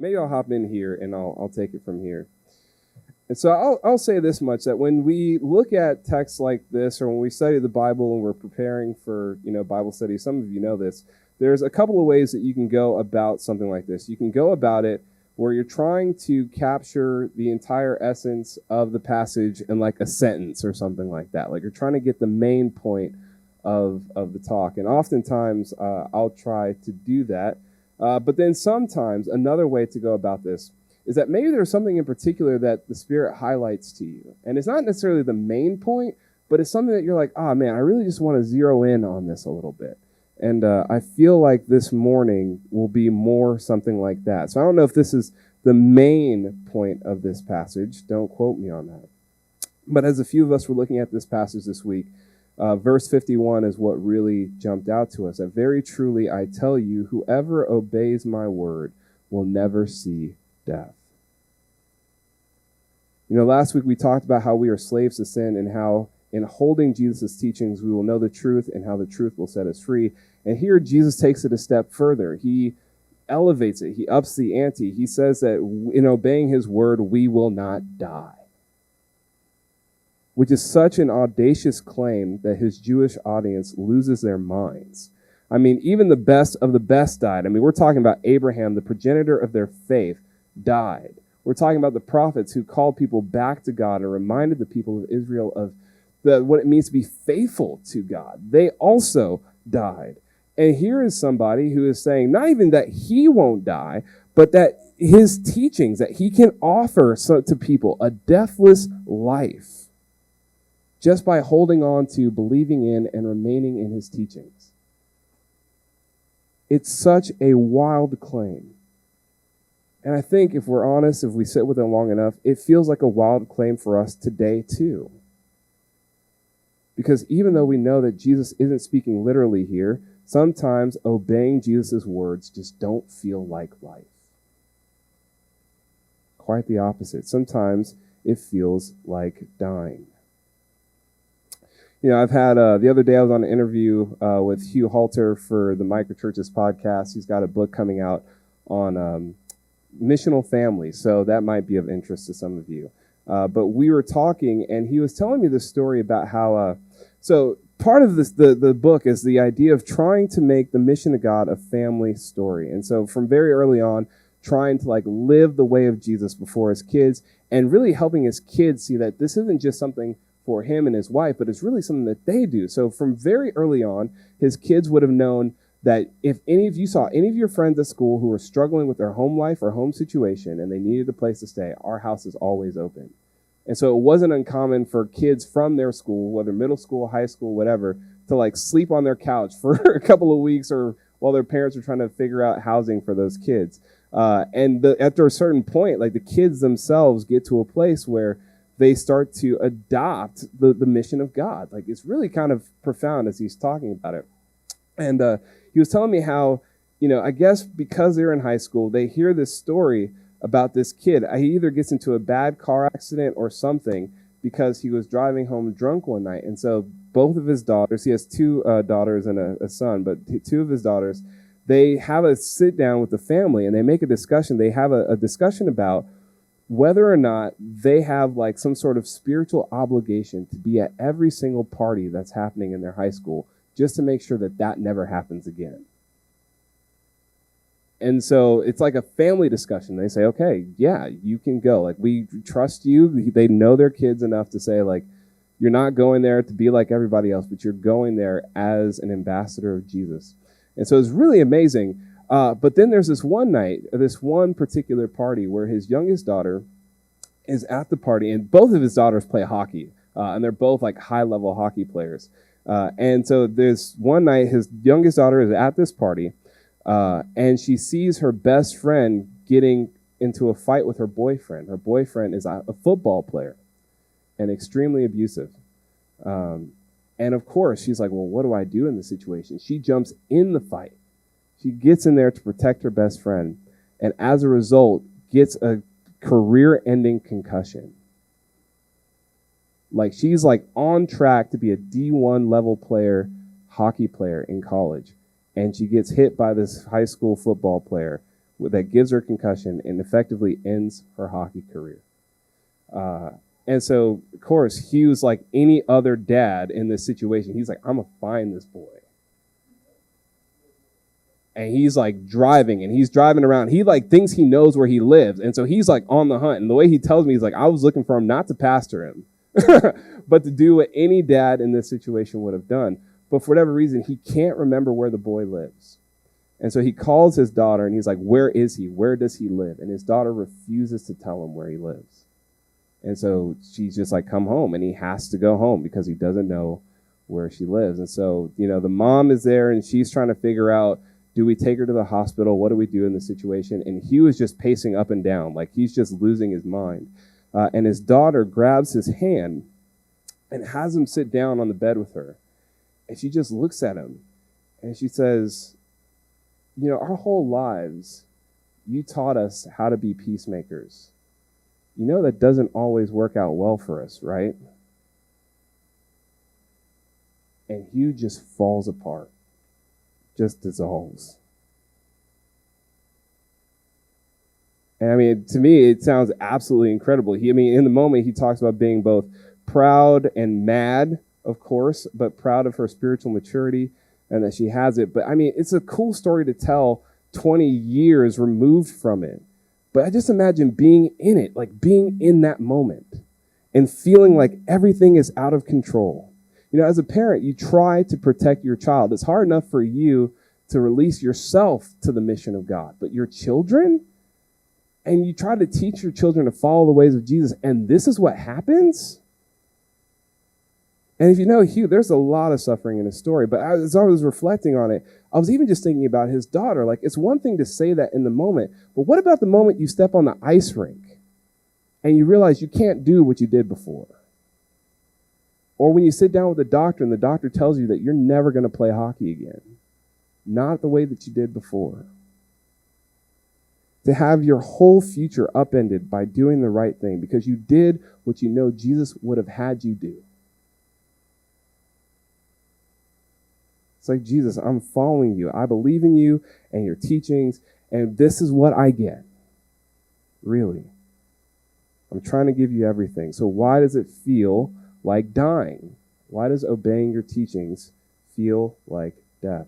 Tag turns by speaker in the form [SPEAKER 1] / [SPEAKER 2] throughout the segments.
[SPEAKER 1] maybe I'll hop in here and I'll take it from here. And so I'll say this much, that when we look at texts like this, or when we study the Bible and we're preparing for, Bible study, some of you know this, there's a couple of ways that you can go about something like this. You can go about it where you're trying to capture the entire essence of the passage in like a sentence or something like that. Like you're trying to get the main point of the talk. And oftentimes I'll try to do that. But then sometimes another way to go about this is that maybe there's something in particular that the Spirit highlights to you. And it's not necessarily the main point, but it's something that you're like, oh man, I really just want to zero in on this a little bit. And I feel like this morning will be more something like that. So I don't know if this is the main point of this passage. Don't quote me on that. But as a few of us were looking at this passage this week, verse 51 is what really jumped out to us. That very truly I tell you, whoever obeys my word will never see death. Last week we talked about how we are slaves to sin and how in holding Jesus' teachings we will know the truth and how the truth will set us free. And here Jesus takes it a step further. He elevates it. He ups the ante. He says that in obeying his word we will not die, which is such an audacious claim that his Jewish audience loses their minds. I mean, even the best of the best died. I mean, we're talking about Abraham, the progenitor of their faith, died. We're talking about the prophets who called people back to God and reminded the people of Israel of what it means to be faithful to God. They also died. And here is somebody who is saying not even that he won't die, but that his teachings, that he can offer to people a deathless life just by holding on to, believing in, and remaining in his teachings. It's such a wild claim. And I think if we're honest, if we sit with it long enough, it feels like a wild claim for us today too. Because even though we know that Jesus isn't speaking literally here, sometimes obeying Jesus' words just don't feel like life. Quite the opposite. Sometimes it feels like dying. I've had, the other day I was on an interview with Hugh Halter for the Microchurches podcast. He's got a book coming out on missional families, so that might be of interest to some of you. But we were talking, and he was telling me this story about how, so part of this, the book is the idea of trying to make the mission of God a family story. And so from very early on, trying to live the way of Jesus before his kids, and really helping his kids see that this isn't just something for him and his wife, but it's really something that they do. So from very early on, his kids would have known that if any of you saw any of your friends at school who were struggling with their home life or home situation and they needed a place to stay, our house is always open. And so it wasn't uncommon for kids from their school, whether middle school, high school, whatever, to sleep on their couch for a couple of weeks or while their parents are trying to figure out housing for those kids. After a certain point, the kids themselves get to a place where they start to adopt the mission of God. It's really kind of profound as he's talking about it. And he was telling me how, I guess because they're in high school, they hear this story about this kid. He either gets into a bad car accident or something because he was driving home drunk one night. And so both of his daughters, he has two daughters and a son, but two of his daughters, they have a sit down with the family and they make a discussion. They have a discussion about whether or not they have some sort of spiritual obligation to be at every single party that's happening in their high school, just to make sure that that never happens again. And so it's like a family discussion. They say, okay, yeah, you can go. We trust you. They know their kids enough to say, you're not going there to be like everybody else, but you're going there as an ambassador of Jesus. And so it's really amazing. But then there's this one night, this one particular party where his youngest daughter is at the party, and both of his daughters play hockey, and they're both high-level hockey players. And so there's one night, his youngest daughter is at this party, and she sees her best friend getting into a fight with her boyfriend. Her boyfriend is a football player and extremely abusive. And of course, she's like, well, what do I do in this situation? She jumps in the fight. She gets in there to protect her best friend, and as a result, gets a career-ending concussion. She's on track to be a D1 level player, hockey player in college, and she gets hit by this high school football player that gives her a concussion and effectively ends her hockey career. And so, of course, Hugh's like any other dad in this situation. He's like, I'm going to find this boy. And he's like driving, and he's driving around. He like thinks he knows where he lives. And so he's like on the hunt. And the way he tells me, he's like, I was looking for him not to pastor him, but to do what any dad in this situation would have done. But for whatever reason, he can't remember where the boy lives. And so he calls his daughter, and he's like, where is he? Where does he live? And his daughter refuses to tell him where he lives. And so she's just like, come home. And he has to go home because he doesn't know where she lives. And so, the mom is there, and she's trying to figure out, do we take her to the hospital? What do we do in this situation? And Hugh is just pacing up and down, like he's just losing his mind. And his daughter grabs his hand and has him sit down on the bed with her. And she just looks at him and she says, our whole lives, you taught us how to be peacemakers. That doesn't always work out well for us, right? And Hugh just falls apart. Just dissolves. And to me, it sounds absolutely incredible. In the moment, he talks about being both proud and mad, of course, but proud of her spiritual maturity and that she has it. But it's a cool story to tell 20 years removed from it. But I just imagine being in it, like being in that moment and feeling like everything is out of control. As a parent, you try to protect your child. It's hard enough for you to release yourself to the mission of God. But your children, and you try to teach your children to follow the ways of Jesus, and this is what happens? And if you know Hugh, there's a lot of suffering in his story. But as I was reflecting on it, I was even just thinking about his daughter. Like, it's one thing to say that in the moment, but what about the moment you step on the ice rink and you realize you can't do what you did before? Or when you sit down with the doctor and the doctor tells you that you're never going to play hockey again. Not the way that you did before. To have your whole future upended by doing the right thing because you did what Jesus would have had you do. It's like, Jesus, I'm following you. I believe in you and your teachings, and this is what I get. Really. I'm trying to give you everything. So why does it feel like dying? Why does obeying your teachings feel like death?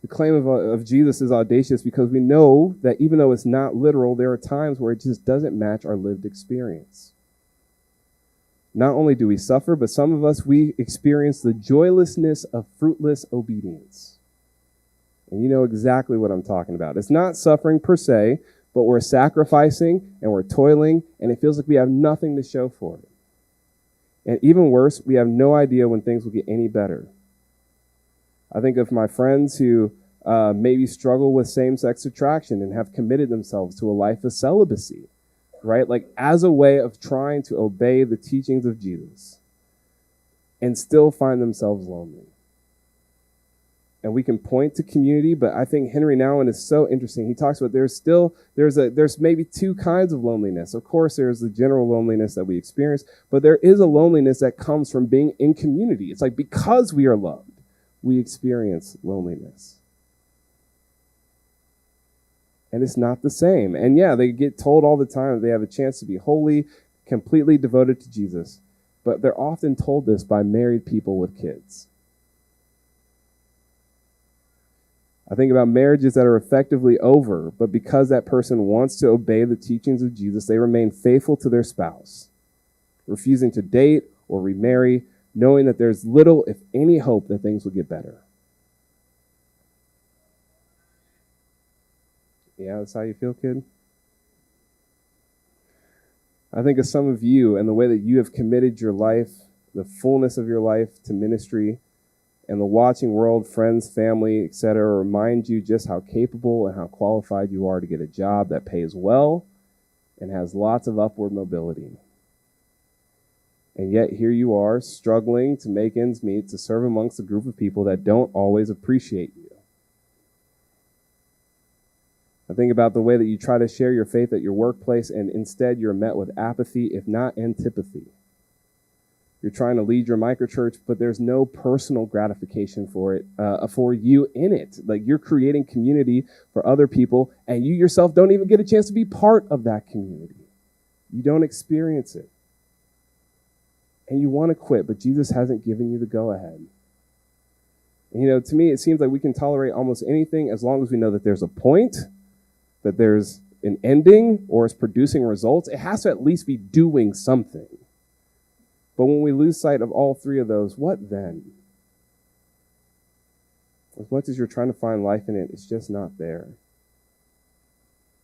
[SPEAKER 1] The claim of Jesus is audacious because we know that even though it's not literal, there are times where it just doesn't match our lived experience. Not only do we suffer, but some of us, we experience the joylessness of fruitless obedience. And you know exactly what I'm talking about. It's not suffering per se, but we're sacrificing and we're toiling, and it feels like we have nothing to show for it. And even worse, we have no idea when things will get any better. I think of my friends who maybe struggle with same-sex attraction and have committed themselves to a life of celibacy, right? Like as a way of trying to obey the teachings of Jesus and still find themselves lonely. And we can point to community, but I think Henry Nouwen is so interesting. He talks about there's maybe two kinds of loneliness. Of course, there's the general loneliness that we experience, but there is a loneliness that comes from being in community. It's like because we are loved, we experience loneliness. And it's not the same. And yeah, they get told all the time that they have a chance to be holy, completely devoted to Jesus. But they're often told this by married people with kids. I think about marriages that are effectively over, but because that person wants to obey the teachings of Jesus, they remain faithful to their spouse, refusing to date or remarry, knowing that there's little, if any, hope that things will get better. Yeah, that's how you feel, kid? I think of some of you and the way that you have committed your life, the fullness of your life to ministry, and the watching world, friends, family, etc., remind you just how capable and how qualified you are to get a job that pays well and has lots of upward mobility. And yet here you are, struggling to make ends meet, to serve amongst a group of people that don't always appreciate you. I think about the way that you try to share your faith at your workplace, and instead you're met with apathy, if not antipathy. You're trying to lead your microchurch, but there's no personal gratification for it, for you in it. Like, you're creating community for other people, and you yourself don't even get a chance to be part of that community. You don't experience it. And you want to quit, but Jesus hasn't given you the go-ahead. And, to me, it seems like we can tolerate almost anything as long as we know that there's a point, that there's an ending, or it's producing results. It has to at least be doing something. But when we lose sight of all three of those, what then? As much as you're trying to find life in it, it's just not there.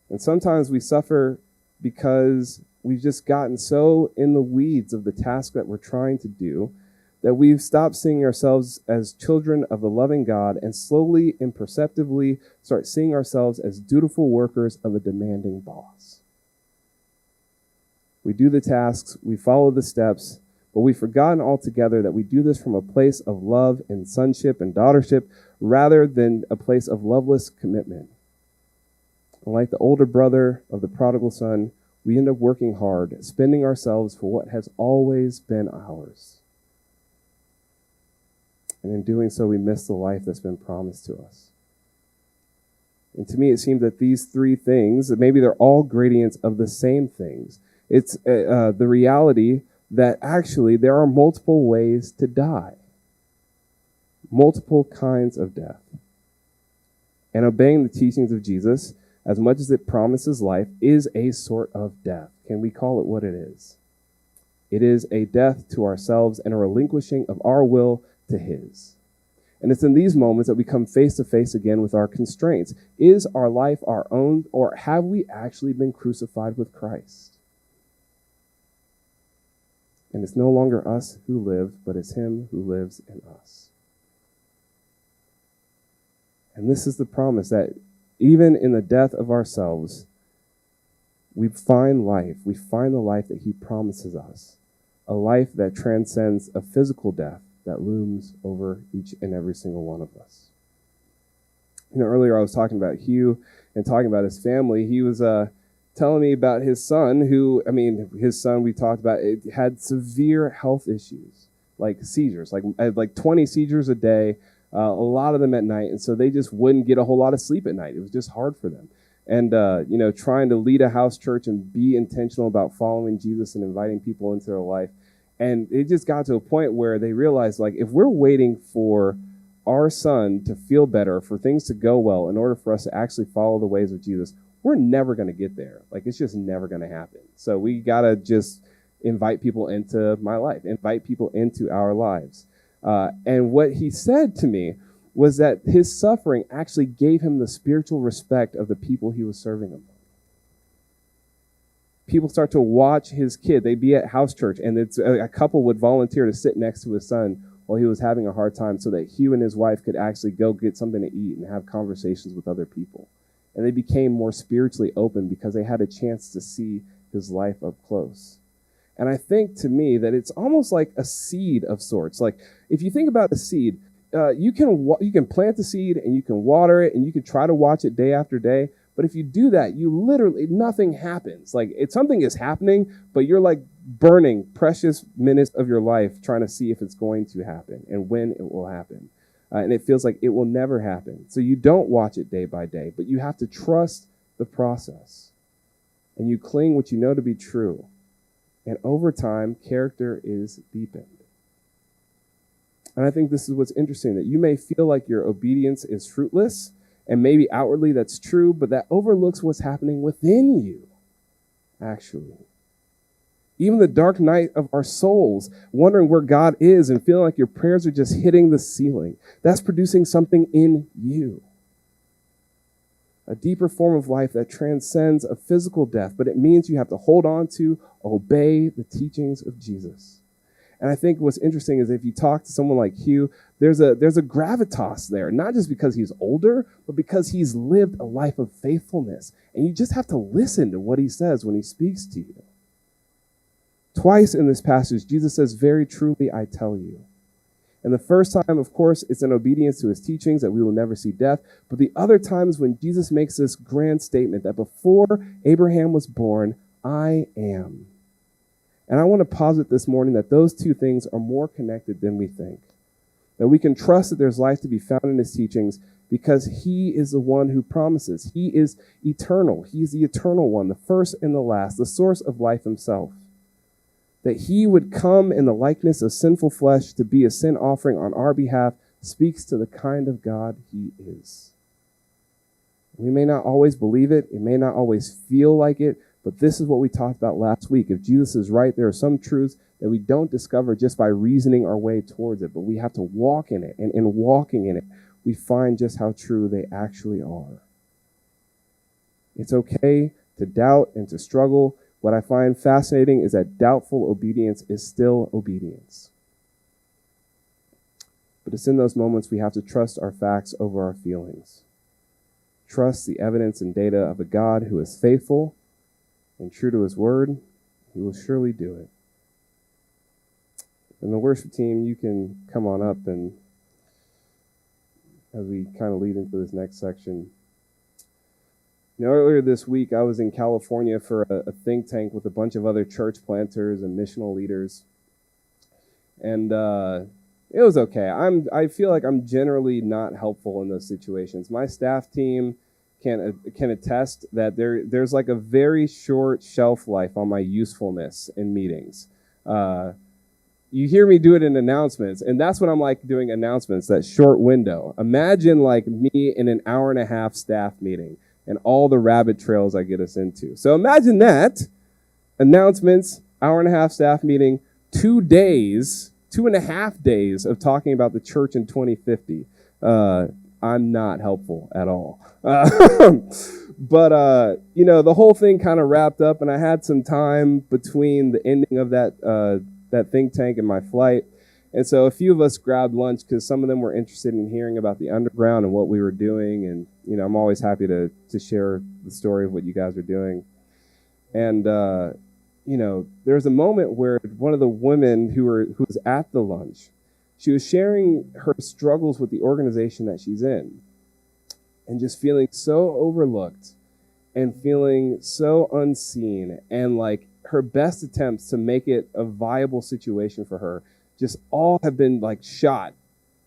[SPEAKER 1] And sometimes we suffer because we've just gotten so in the weeds of the task that we're trying to do that we've stopped seeing ourselves as children of the loving God and slowly, imperceptibly start seeing ourselves as dutiful workers of a demanding boss. We do the tasks, we follow the steps, but we've forgotten altogether that we do this from a place of love and sonship and daughtership rather than a place of loveless commitment. And like the older brother of the prodigal son, we end up working hard, spending ourselves for what has always been ours. And in doing so, we miss the life that's been promised to us. And to me, it seems that these three things, maybe they're all gradients of the same things. It's the reality that actually there are multiple ways to die. Multiple kinds of death. And obeying the teachings of Jesus, as much as it promises life, is a sort of death. Can we call it what it is? It is a death to ourselves and a relinquishing of our will to His. And it's in these moments that we come face to face again with our constraints. Is our life our own, or have we actually been crucified with Christ? And it's no longer us who live, but it's Him who lives in us. And this is the promise that even in the death of ourselves, we find life. We find the life that He promises us. A life that transcends a physical death that looms over each and every single one of us. Earlier I was talking about Hugh and talking about his family. He was telling me about his son his son we talked about, it had severe health issues, like seizures, like 20 seizures a day, a lot of them at night. And so they just wouldn't get a whole lot of sleep at night. It was just hard for them. And, trying to lead a house church and be intentional about following Jesus and inviting people into their life. And it just got to a point where they realized, if we're waiting for our son to feel better, for things to go well, in order for us to actually follow the ways of Jesus, we're never going to get there. It's just never going to happen. So we got to just invite people into my life, invite people into our lives. And what he said to me was that his suffering actually gave him the spiritual respect of the people he was serving among. People start to watch his kid. They'd be at house church, and a couple would volunteer to sit next to his son while he was having a hard time so that Hugh and his wife could actually go get something to eat and have conversations with other people. And they became more spiritually open because they had a chance to see his life up close. And I think, to me, that it's almost like a seed of sorts. If you think about a seed, you can plant the seed and you can water it and you can try to watch it day after day. But if you do that, nothing happens. Something is happening, but you're burning precious minutes of your life trying to see if it's going to happen and when it will happen. And it feels like it will never happen. So you don't watch it day by day, but you have to trust the process. And you cling what you know to be true. And over time, character is deepened. And I think this is what's interesting, that you may feel like your obedience is fruitless, and maybe outwardly that's true, but that overlooks what's happening within you, actually. Even the dark night of our souls, wondering where God is and feeling like your prayers are just hitting the ceiling, that's producing something in you. A deeper form of life that transcends a physical death, but it means you have to hold on to, obey the teachings of Jesus. And I think what's interesting is if you talk to someone like Hugh, there's a gravitas there, not just because he's older, but because he's lived a life of faithfulness. And you just have to listen to what he says when he speaks to you. Twice in this passage, Jesus says, "Very truly, I tell you." And the first time, of course, it's in obedience to his teachings that we will never see death. But the other times when Jesus makes this grand statement that before Abraham was born, I am. And I want to posit this morning that those two things are more connected than we think. That we can trust that there's life to be found in his teachings because he is the one who promises. He is eternal. He is the eternal one, the first and the last, the source of life himself. That he would come in the likeness of sinful flesh to be a sin offering on our behalf speaks to the kind of God he is. We may not always believe it. It may not always feel like it, but this is what we talked about last week. If Jesus is right, there are some truths that we don't discover just by reasoning our way towards it, but we have to walk in it. And in walking in it, we find just how true they actually are. It's okay to doubt and to struggle. What I find fascinating is that doubtful obedience is still obedience. But it's in those moments we have to trust our facts over our feelings. Trust the evidence and data of a God who is faithful and true to his word. He will surely do it. And the worship team, you can come on up, and as we kind of lead into this next section. Earlier this week, I was in California for a think tank with a bunch of other church planters and missional leaders. And it was okay. I feel like I'm generally not helpful in those situations. My staff team can attest that there's like a very short shelf life on my usefulness in meetings. You hear me do it in announcements, and that's what I'm like doing announcements, that short window. Imagine like me in an hour and a half staff meeting and all the rabbit trails I get us into. So imagine that. Announcements, hour and a half staff meeting, 2 days, 2.5 days of talking about the church in 2050. I'm not helpful at all. But the whole thing kind of wrapped up, and I had some time between the ending of that think tank and my flight. And so a few of us grabbed lunch because some of them were interested in hearing about the underground and what we were doing. And, I'm always happy to share the story of what you guys are doing. And, there was a moment where one of the women who was at the lunch, she was sharing her struggles with the organization that she's in and just feeling so overlooked and feeling so unseen, and like her best attempts to make it a viable situation for her just all have been like shot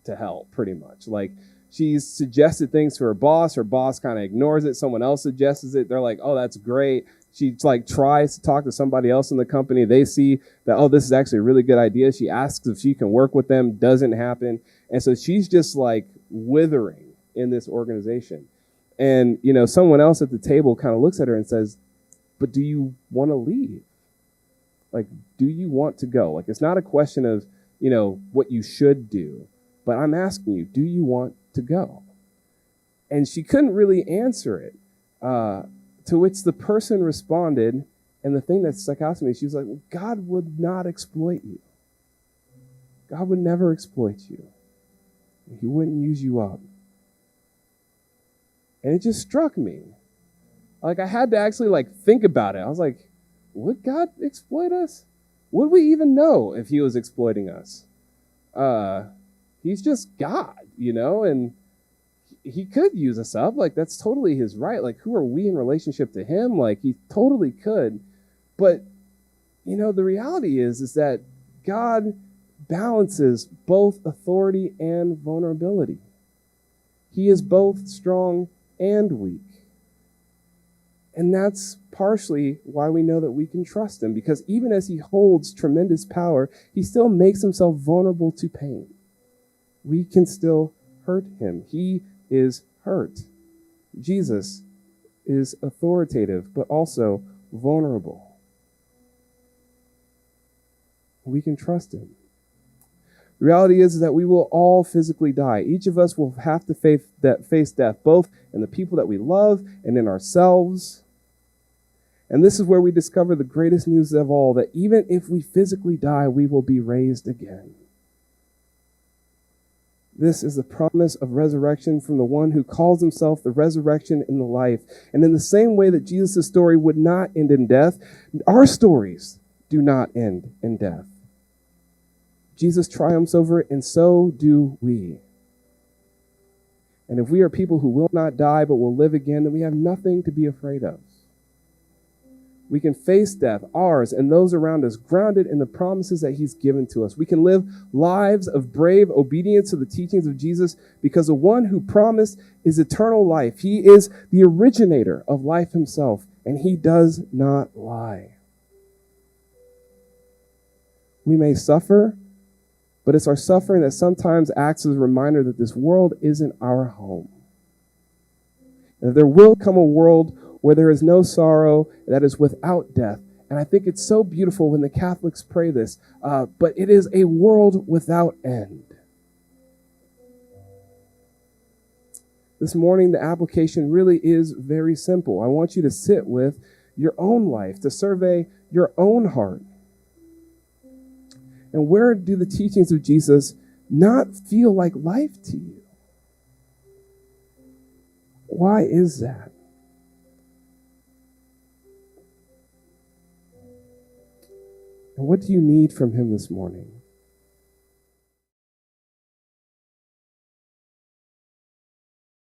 [SPEAKER 1] to hell pretty much. Like she's suggested things to her boss kind of ignores it, someone else suggests it, they're like, oh, that's great. She like tries to talk to somebody else in the company. They see that, oh, this is actually a really good idea. She asks if she can work with them. Doesn't happen. And so she's just like withering in this organization. And, someone else at the table kind of looks at her and says, but do you want to leave? Like, do you want to go? Like, it's not a question of, what you should do. But I'm asking you, do you want to go? And she couldn't really answer it. To which the person responded, and the thing that stuck out to me, she was like, well, God would not exploit you. God would never exploit you. He wouldn't use you up. And it just struck me. Like, I had to actually think about it. I was like, would God exploit us? Would we even know if he was exploiting us? He's just God, and he could use us up. Like, that's totally his right. Like, who are we in relationship to him? Like, he totally could. But, the reality is that God balances both authority and vulnerability. He is both strong and weak. And that's partially why we know that we can trust him, because even as he holds tremendous power, he still makes himself vulnerable to pain. We can still hurt him. He is hurt. Jesus is authoritative, but also vulnerable. We can trust him. The reality is that we will all physically die. Each of us will have to face death, both in the people that we love and in ourselves. And this is where we discover the greatest news of all, that even if we physically die, we will be raised again. This is the promise of resurrection from the one who calls himself the resurrection and the life. And in the same way that Jesus' story would not end in death, our stories do not end in death. Jesus triumphs over it, and so do we. And if we are people who will not die but will live again, then we have nothing to be afraid of. We can face death, ours and those around us, grounded in the promises that he's given to us. We can live lives of brave obedience to the teachings of Jesus because the one who promised is eternal life. He is the originator of life himself, and he does not lie. We may suffer, but it's our suffering that sometimes acts as a reminder that this world isn't our home. And that there will come a world where there is no sorrow, that is without death. And I think it's so beautiful when the Catholics pray this, but it is a world without end. This morning, the application really is very simple. I want you to sit with your own life, to survey your own heart. And where do the teachings of Jesus not feel like life to you? Why is that? And what do you need from him this morning?